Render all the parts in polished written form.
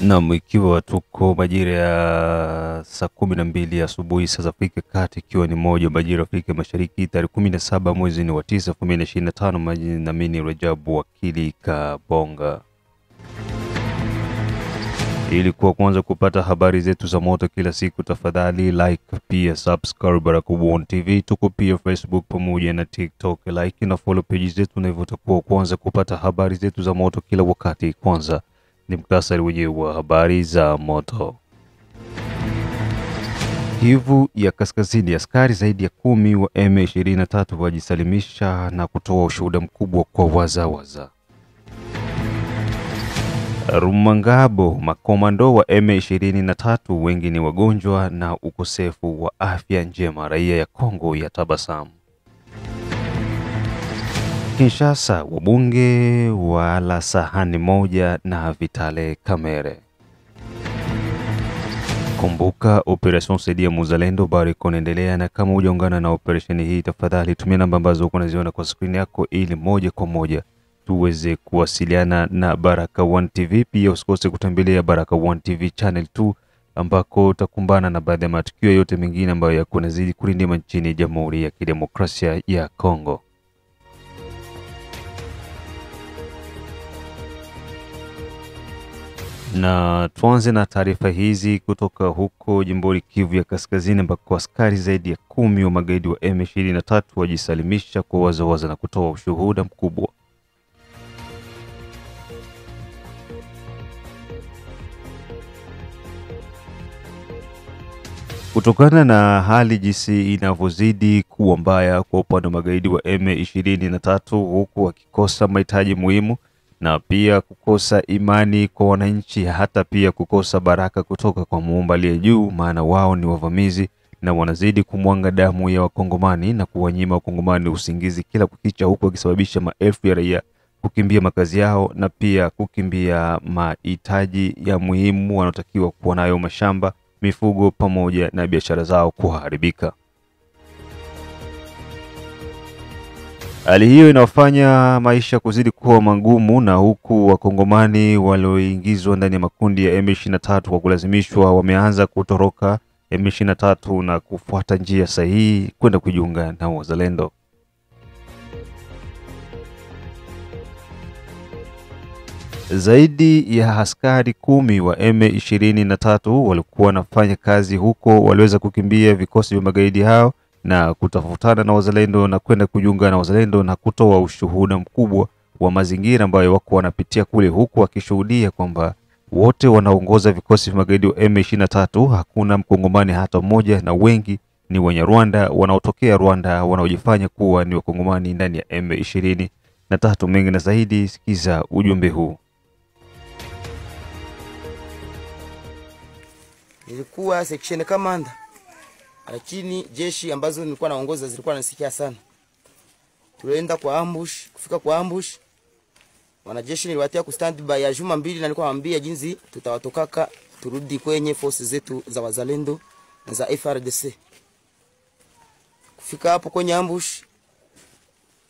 Naam, ikiwa tuko majira ya saa 12 asubuhi saa za Afrika Kati, ikiwa ni moja majira Afrika Mashariki, tarehe 17 mwezi ni wa 9 2025, majina na mimi Rajabu Wakili Kabonga. Ili kwa kwanza kupata habari zetu za moto kila siku, tafadhali like pia subscribe Baraka1 TV. Tuko pia Facebook pamoja na TikTok, like na follow page zetu, na hivyo utakuwa kwanza kupata habari zetu za moto kila wakati. Kwanza ni muktasari wenyewe wa habari za moto. Kivu ya Kaskazini, askari zaidi ya 10 wa M23 wajisalimisha na kutoa ushuhuda mkubwa kwa wazawaza. Rumangabo, makomando wa M23 wengi ni wagonjwa na ukosefu wa afya njema, raia ya Kongo ya tabasamu. Kinshasa, wabunge wala sahani moja na Vitale Kamere. Kumbuka operation Saidia Muzalendo bado inaendelea, na kama hujaungana na operation hii, tafadhali tumia namba ambazo uko unaziona kwa screen yako ili moja kwa moja tuweze kuwasiliana na Baraka1 TV. Pia usikose kutembelea Baraka1 TV channel 2 ambako utakumbana na baadhi ya matukio yote mengine ambayo yako nazidi kurindima nchini Jamhuri ya Kidemokrasia ya Kongo. Na tuanze na taarifa hizi kutoka huko jimboni Kivu ya Kaskazini, ambako askari zaidi ya 10 wa magaidi wa M23 wajisalimisha kwa wazawaza na kutoa ushuhuda mkubwa. Kutokana na hali jinsi inavyozidi kuwa mbaya kwa upande wa magaidi wa M23, huku wakikosa mahitaji muhimu na pia kukosa imani kwa wananchi, hata pia kukosa baraka kutoka kwa Muumba aliye juu, maana wao ni wavamizi na wanazidi kumwanga damu ya Wakongomani na kuwanyima Wakongomani usingizi kila kukicha, huku wakisababisha maelfu ya raia kukimbia makazi yao na pia kukimbia mahitaji ya muhimu wanaotakiwa kuwa nayo, mashamba, mifugo pamoja na biashara zao kuharibika. Hali hiyo inafanya maisha kuzidi kuwa magumu, na huku Wakongomani walioingizwa ndani ya makundi ya M23 kwa kulazimishwa wameanza kutoroka M23 na kufuata njia sahihi kwenda kujiunga na wazalendo. Zaidi ya askari 10 wa M23 walikuwa wanafanya kazi huko waliweza kukimbia vikosi vya magaidi hao na kutafutana na wazalendo na kwenda kujiunga na wazalendo na kutoa ushuhuda mkubwa wa mazingira ambayo wako wanapitia kule, huku wakishuhudia kwamba wote wanaongoza vikosi vya magaidi wa M23 hakuna Mkongomani hata mmoja, na wengi ni Wanyarwanda wanaotokea Rwanda wanaojifanya kuwa ni Wakongomani ndani ya M23. Mengi na zaidi, sikiza ujumbe huu. Nilikuwa section commander, lakini jeshi ambazo nilikuwa naongoza zilikuwa nasikia sana. Tulienda kwa ambush, kufika kwa ambush, wanajeshi niliwatia ku standby ya juma 2, na nilikuwa naambia jinsi tutawatokaka turudi kwenye forces zetu za wazalendo na za FRDC. Kufika hapo kwenye ambush,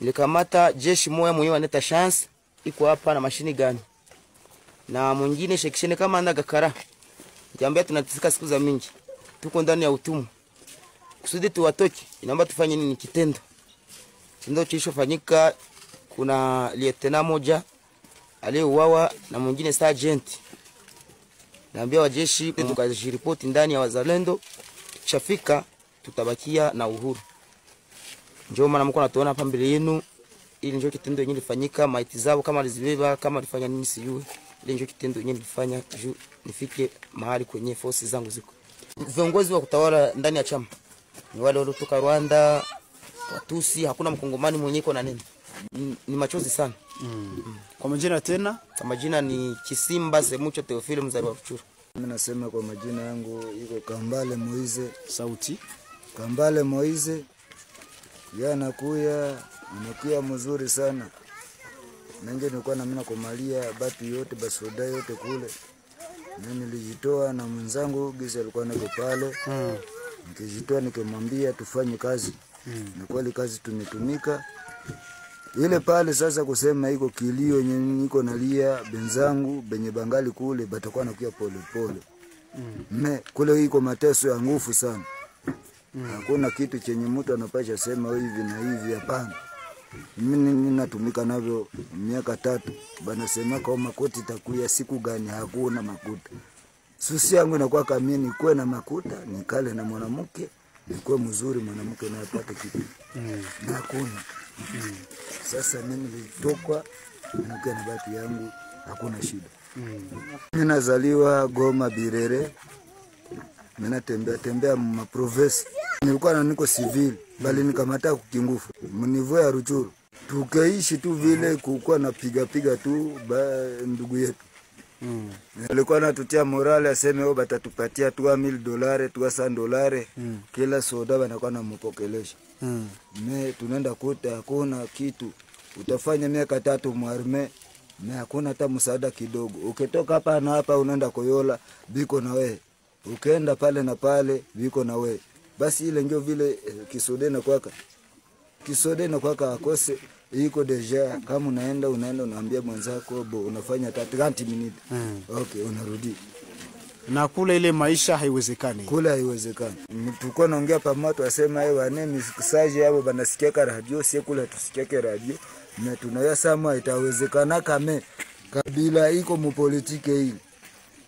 nilikamata jeshi moja mwenyewe anaita Chance, iko hapa na mashini gani, na mwingine section commander Gakara. Niambia tunateseka siku za mingi, tuko ndani ya utumwa. Kusudi tuwatoke, inaomba tufanye nini? Kitendo kilichofanyika, kuna lieutenant moja aliyeuawa na mwingine sergeant. Naambia wajeshi tukajiripoti ndani ya wazalendo, tukishafika tutabakia na uhuru. Njoo maana mko natuona hapa mbele yenu, ili njoo kitendo yenyewe lifanyika, maiti zao kama alizibeba kama alifanya nini sijui. Ile njoo kitendo yenyewe nilifanya juu nifike mahali kwenye force zangu ziko. Viongozi wa kutawala ndani ya chama ni wale waliotoka Rwanda, Watusi, hakuna Mkongomani mwenye iko na nini. Ni machozi sana. Kwa majina tena? Kwa majina ni Kisimba Semucho Teofilo Mzaliwa Ruchuru. Mimi nasema kwa majina yangu iko Kambale Moize. Sauti Kambale Moize. Anakuya mzuri sana. Nanje nilikuwa na mimi nakomalia batu yote basoda yote kule. Mimi nilijitoa na mwenzangu Giza alikuwa nako pale. Nikijitoa nikimwambia tufanye kazi. Na kweli kazi tumetumika. Ile pale sasa kusema iko kilio yenye niko nalia benzangu benye bangali kule batakuwa nakuya pole pole. Kule iko mateso ya nguvu sana. Hakuna kitu chenye mtu anapasha sema hivi na hivi, hapana. Mimi ninatumika navyo miaka 3. Banasema kwa makuta itakuya siku gani, hakuna makuta. Susi yangu inakuwa kamini kuwe na makuta, nikale na mwanamke, nikuwe mzuri mwanamke na apate kitu. Na hakuna. Sasa mimi nilitoka nikae na batu yangu, hakuna shida. Mimi nazaliwa Goma Birere. Mimi tembea ma province. Nilikuwa na niko civil, bali nikamata kukingufu. Mnivo ya Ruchuru. Tukaishi tu vile kukuwa na piga tu ndugu yetu. Nilikuwa natutia morale aseme wao batatupatia $2,000, $200. Kila soda banakuwa namupokelesha. Tunaenda kuta hakuna kitu. Utafanya miaka 3 mwarme, hakuna hata msaada kidogo. Ukitoka hapa na hapa unaenda Koyola, biko na wewe. Ukaenda pale na pale, biko na wewe. Basi ile ndio vile Kisode na kwaka akose iko deja. Kama unaenda unaambia mwanzako unafanya 30 minutes. Okay, unarudi. Na kule ile maisha haiwezekani. Kule haiwezekani. Tulikuwa naongea pamoja asema wane msiksaje hapo banasikia radio, sie kule tusikiake radio. Na tunayasema itawezekana kama Kabila iko mupolitike hii.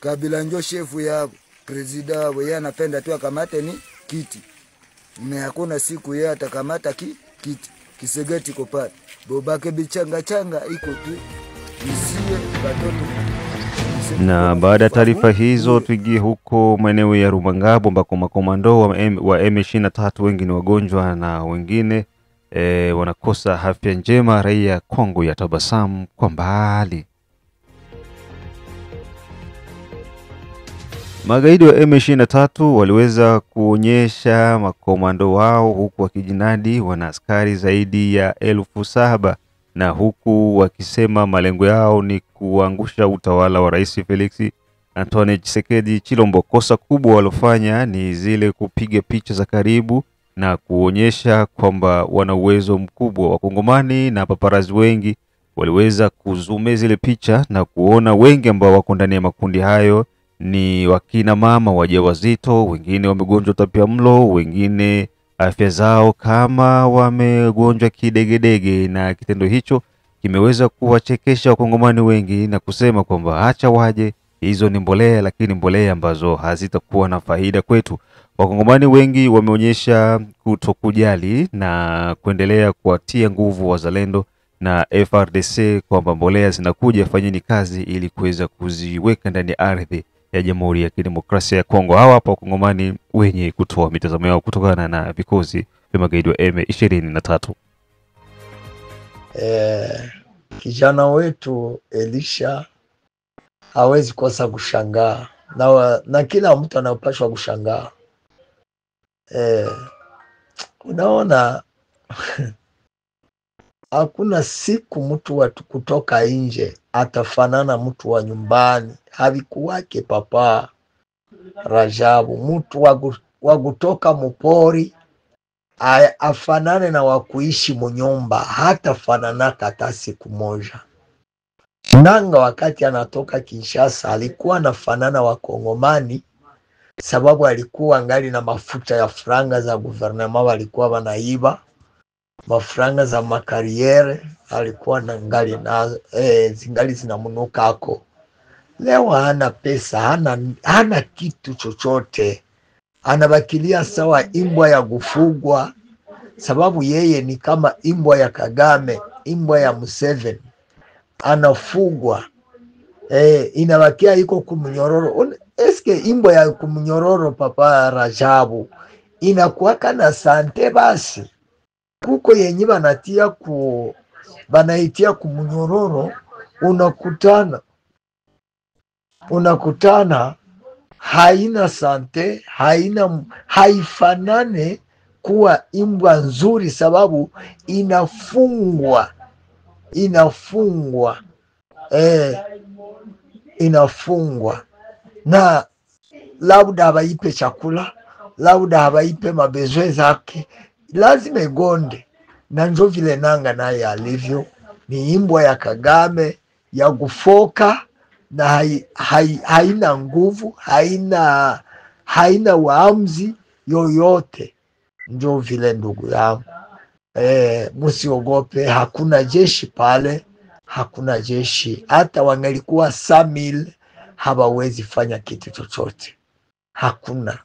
Kabila ndio shefu yao, president wao, yeye anapenda tu akamate ni kiti. Na hakuna siku yeye atakamata kiti. Kisegeti ko pale. Bobake bichanga iko tu. Isiye batoto. Na baada ya taarifa hizo tuingie huko maeneo ya Rumangabo ambako makomando wa M23 wengi ni wagonjwa na wengine wanakosa afya njema. Raia Kongo ya tabasamu kwa mbali. Magaidi wa M23 waliweza kuonyesha makomando wao huku wakijinadi wana askari zaidi ya 7,000 na huku wakisema malengo yao ni kuangusha utawala wa Rais Felix Antoine Tshisekedi Chilombo. Kosa kubwa walofanya ni zile kupiga picha za karibu na kuonyesha kwamba wana uwezo mkubwa. Wakongomani na paparazi wengi waliweza kuzume zile picha na kuona wengi ambao wako ndani ya makundi hayo ni wakina mama wajawazito, wengine wamegonjwa utapiamlo, wengine afya zao kama wamegonjwa kidegedege, na kitendo hicho kimeweza kuwachekesha wakongomani wengi na kusema kwamba acha waje, hizo ni mbolea, lakini mbolea ambazo hazitakuwa na faida kwetu. Wakongomani wengi wameonyesha kutokujali na kuendelea kuwatia nguvu wazalendo na FRDC kwamba mbolea zinakuja, fanyeni kazi ili kuweza kuziweka ndani ya ardhi ya Jamhuri ya Kidemokrasia ya Kongo. Hawa hapa wakongomani wenye kutoa mitazamo yao kutokana na vikosi vya magaidi wa M23. Kijana wetu Elisha hawezi kosa kushangaa na kila mtu anapaswa kushangaa. Unaona hakuna siku mtu watu kutoka nje atafanana mtu wa nyumbani. Havikuwake papa Rajabu, mtu wa kutoka mpori afanane na wakuishi munyumba, hata fanana hata siku moja. Nanga wakati anatoka Kinshasa alikuwa nafanana wakongomani, sababu alikuwa ngali na mafuta ya franga za guvernema walikuwa wanaiba, mafranga za makariere alikuwa na ngali na zingali zinamunuka ako. Leo hana pesa, hana kitu chochote. Anabakilia sawa imbwa ya kufugwa, sababu yeye ni kama imbwa ya Kagame, imbwa ya Museveni. Anafugwa. Inabakia iko kumnyororo. Eske imbwa ya kumnyororo papa Rajabu inakuwaka na sante basi? Kuko yenye banaitia kumnyororo, unakutana haina sante, haifanane kuwa imbwa nzuri, sababu inafungwa na labda habaipe chakula, labda habaipe mabezwe zake, lazima igonde. na njo vile nanga naye alivyo, ni imbwa ya Kagame ya kufoka na haina nguvu, haina uamuzi yoyote. Njo vile ndugu yangu, musiogope, hakuna jeshi pale, hakuna jeshi. Hata wangalikuwa Samil hawawezi fanya kitu chochote, hakuna.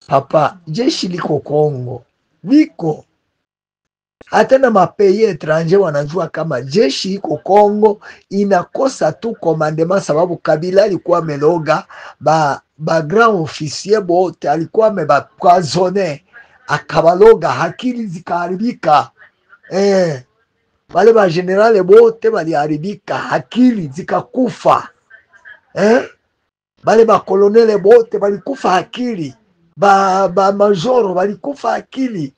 Papa, jeshi liko Kongo, liko hata na mapeye etranje wanajua kama jeshi iko Kongo, inakosa tu komandema, sababu Kabila alikuwa ameloga ba grand officier bote, alikuwa amebapoisonne, akabaloga, hakili zikaharibika. Wale ba generale bote waliharibika, hakili zikakufa. Wale ba kolonele bote walikufa hakili, ba majoro walikufa hakili,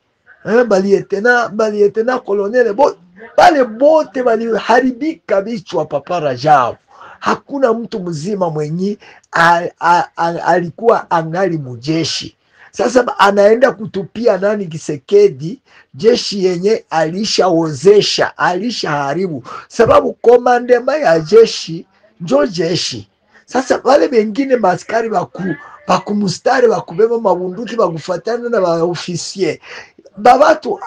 balietena kolonele bote, wale bote waliharibika bichwa. Papa Rajabu, hakuna mtu mzima mwenye alikuwa angali mujeshi. Sasa anaenda kutupia nani Kisekedi jeshi yenye alishaozesha, alishaharibu, sababu komandema ya jeshi njo jeshi. Sasa wale wengine maskari bakumustari bakubeba mabunduki bakufatana na baofisier babatu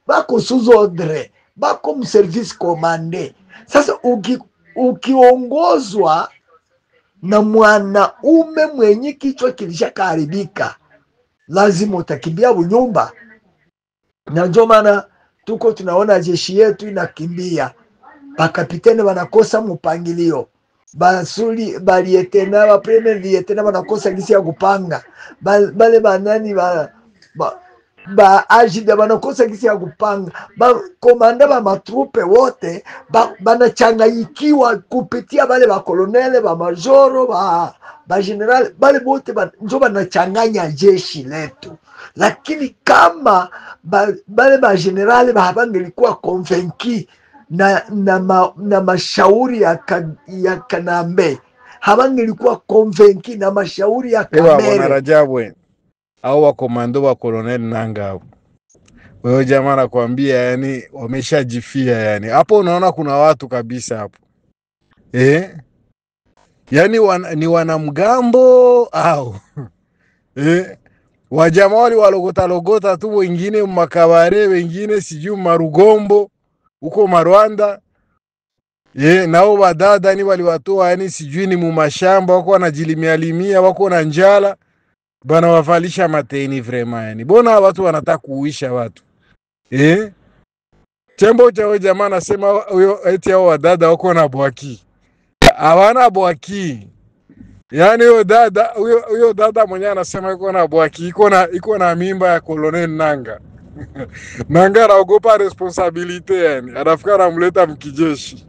bako sous ordre, bako mservice commande. Sasa ukiongozwa na mwanaume mwenye kichwa kilishakaharibika, lazima utakimbia bunyumba. Na ndio maana tuko tunaona jeshi yetu inakimbia, bakapitene wanakosa mpangilio, basuli balietena ba premier lietena wanakosa gisi ya kupanga, bale banani ba ajida wanakosa gisi ya kupanga, ba komanda ba matrupe wote banachanganyikiwa kupitia bale ba kolonele ba majoro ba general, bale bote njo banachanganya jeshi letu. Lakini kama bale ba general habangelikuwa convaincu na mashauri ya Kanambe, habangelikuwa convaincu na mashauri ya Kamere. Bwana Rajabu au wa komando wa Colonel Nanga, wewe jamaa nakwambia, yani wameshajifia. Yani hapo unaona kuna watu kabisa hapo, yani ni wanamgambo au wajamaa wali walogota tu, wengine makabare, wengine sijui marugombo huko Marwanda. Nao wadada ni waliwatoa, yani sijui ni mumashamba, wako wanajilimia wako na njala, bana wavalisha mateni vrema. Yani bona watu wanataka kuuisha watu. Tembo chao jamaa nasema huyo eti hao wadada wako na bwaki, hawana bwaki. Yani huyo dada mwenyewe anasema iko na bwaki, iko na mimba ya Colonel Nanga. Nanga anaogopa responsibility, yani anafika anamleta mkijeshi.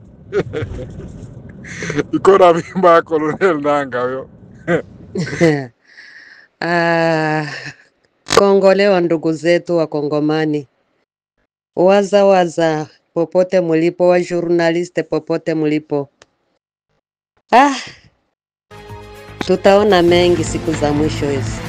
Iko na mimba ya Colonel Nanga huyo. Kongole wa ndugu zetu wa Kongomani, waza popote mulipo, wa journaliste popote mulipo, tutaona mengi siku za mwisho hizi.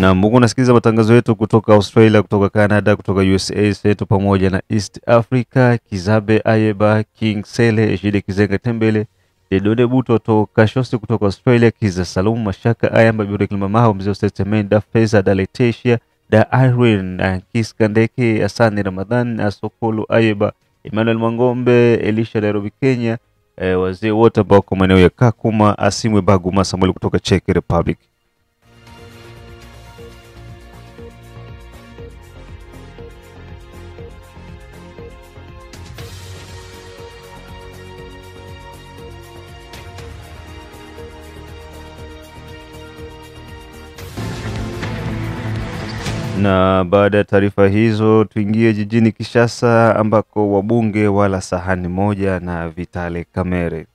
Na Mungu, nasikiliza matangazo yetu kutoka Australia, kutoka Canada, kutoka USA yetu pamoja na East Africa. Kizabe Ayeba, King Sele, Ejide Kizenga Tembele, Dedode Butoto, Kashosi kutoka Australia, Kiza Salum, Mashaka Ayamba, Bure Kilmamaha, Mzee Testament, Da Feza, Da Letitia, Da Irene, Kis Kandeke, Asani Ramadhan, Asokolo Ayeba, Emmanuel Mangombe, Elisha Nairobi Kenya, wazee wote ambao kwa maeneo ya Kakuma, Asimwe Baguma, Samuel kutoka Czech Republic. Na baada ya taarifa hizo, tuingie jijini Kinshasa ambako wabunge wala sahani moja na Vitale Kamere.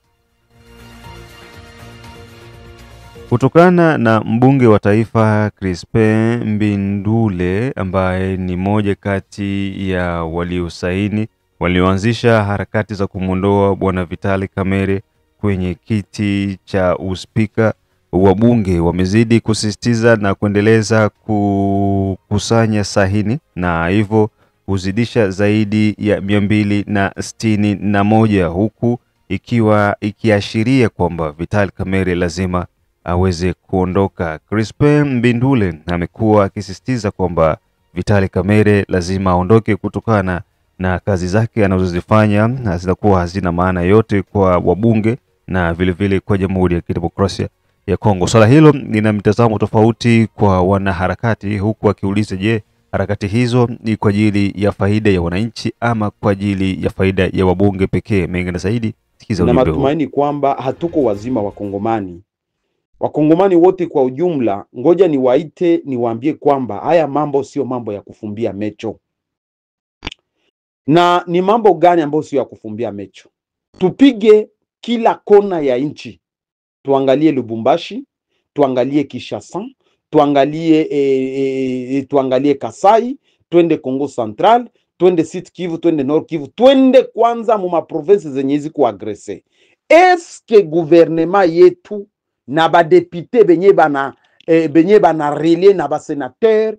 Kutokana na mbunge wa taifa Crispin Mbindule ambaye ni moja kati ya waliosaini walioanzisha harakati za kumondoa bwana Vitale Kamere kwenye kiti cha uspika, wabunge wamezidi kusisitiza na kuendeleza kukusanya sahini na hivyo kuzidisha zaidi ya 261 huku ikiashiria kwamba Vital Kamerhe lazima aweze kuondoka. Crispin Mbindule amekuwa akisisitiza kwamba Vital Kamerhe lazima aondoke kutokana na kazi zake anazozifanya zinakuwa hazina maana yote kwa wabunge na vile kwa Jamhuri ya Kidemokrasia ya Kongo. Swala hilo lina mtazamo tofauti kwa wanaharakati, huku akiuliza, je, harakati hizo ni kwa ajili ya faida ya wananchi ama kwa ajili ya faida ya wabunge pekee? Mengi na zaidi, sikiza ujumbe huu. Na matumaini kwamba hatuko wazima Wakongomani. Wakongomani wote kwa ujumla, ngoja niwaite niwaambie kwamba haya mambo sio mambo ya kufumbia mecho. Na ni mambo gani ambayo sio ya kufumbia mecho? Tupige kila kona ya nchi. Tuangalie Lubumbashi, tuangalie Kinshasa, tuangalie Kasai, twende Kongo Central, twende Sud Kivu, twende Nord Kivu, twende kwanza mu maprovince zenye hizi kuagrese. Eske gouvernement yetu na ba député benye bana relais na ba sénateur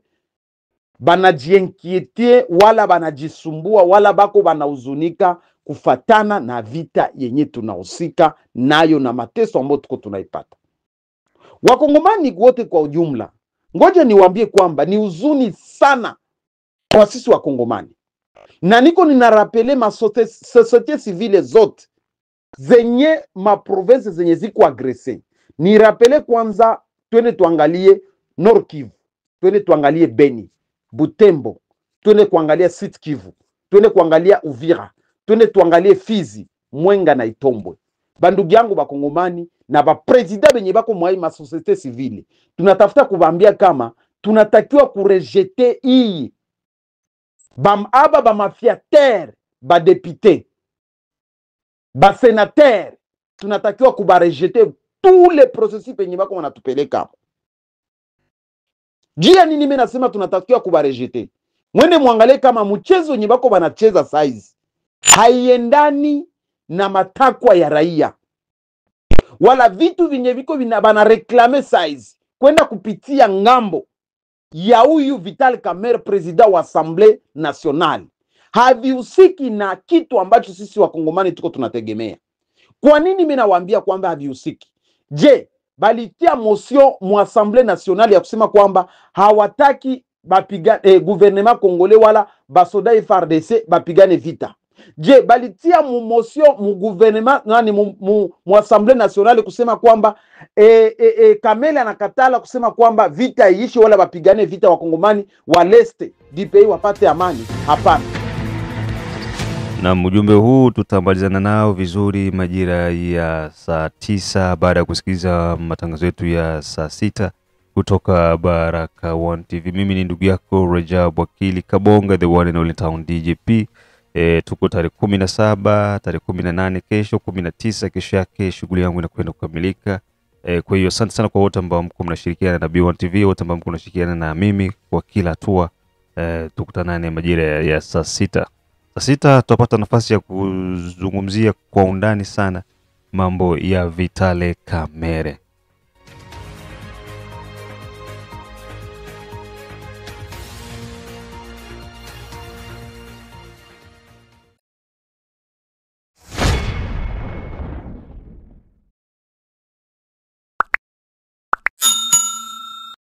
banajiinquiete wala banajisumbua wala bako banauzunika kufatana na vita yenye tunahusika nayo na mateso ambayo tuko tunaipata. Wakongomani wote kwa ujumla, ngoja niwaambie kwamba ni huzuni sana kwa sisi Wakongomani. Na niko ninarapele ma societe civile zote zenye ma province zenye ziko agrese. Ni rapele kwanza, twende tuangalie Nord Kivu, twende tuangalie Beni, Butembo, twende kuangalia Sud Kivu, twende kuangalia Uvira, twende tuangalie Fizi, Mwenga na Itombwe. Bandugu yangu Bakongomani na ba president benye bako mwa ma societe civile, tunatafuta kuwaambia kama tunatakiwa kurejete hii ba mafiateur, ba député, ba sénateur, tunatakiwa kubarejete tous les processus penye bako wanatupeleka. Jia nini mimi nasema tunatakiwa kubarejete? Mwende muangalie kama mchezo wenye bako wanacheza size haiendani na matakwa ya raia, wala vitu vinye viko bana reklame size kwenda kupitia ngambo ya huyu Vital Kamerhe, president wa Assemblée Nationale, havihusiki na kitu ambacho sisi Wakongomani tuko tunategemea. Kwa nini mimi nawaambia kwamba havihusiki? Je, balitia motion mu Assemblée Nationale ya kusema kwamba hawataki gouvernement congolais wala basoda FARDC bapigane vita? Je, balitia mu motion mu gouvernement mu Assemblée Nationale kusema kwamba Kamerhe anakatala kusema kwamba vita iishi wala bapigane vita, Wakongomani wa leste du pays wapate amani? Hapana. Na ujumbe huu tutamalizana nao vizuri majira ya saa 9 baada ya kusikiliza matangazo yetu ya saa 6 kutoka Baraka One TV. Mimi ni ndugu yako Rajab Wakili Kabonga, the one and only town DJP. Tuko tarehe 17, tarehe 18 kesho, 19 kesho yake shughuli yangu inakwenda kukamilika. Kwa hiyo asante sana kwa wote ambao mko mnashirikiana na B1 TV, wote ambao mko mnashirikiana na mimi kwa kila hatua. Tukutanane majira ya saa 6. Saa 6 tutapata nafasi ya kuzungumzia kwa undani sana mambo ya Vital Kamerhe.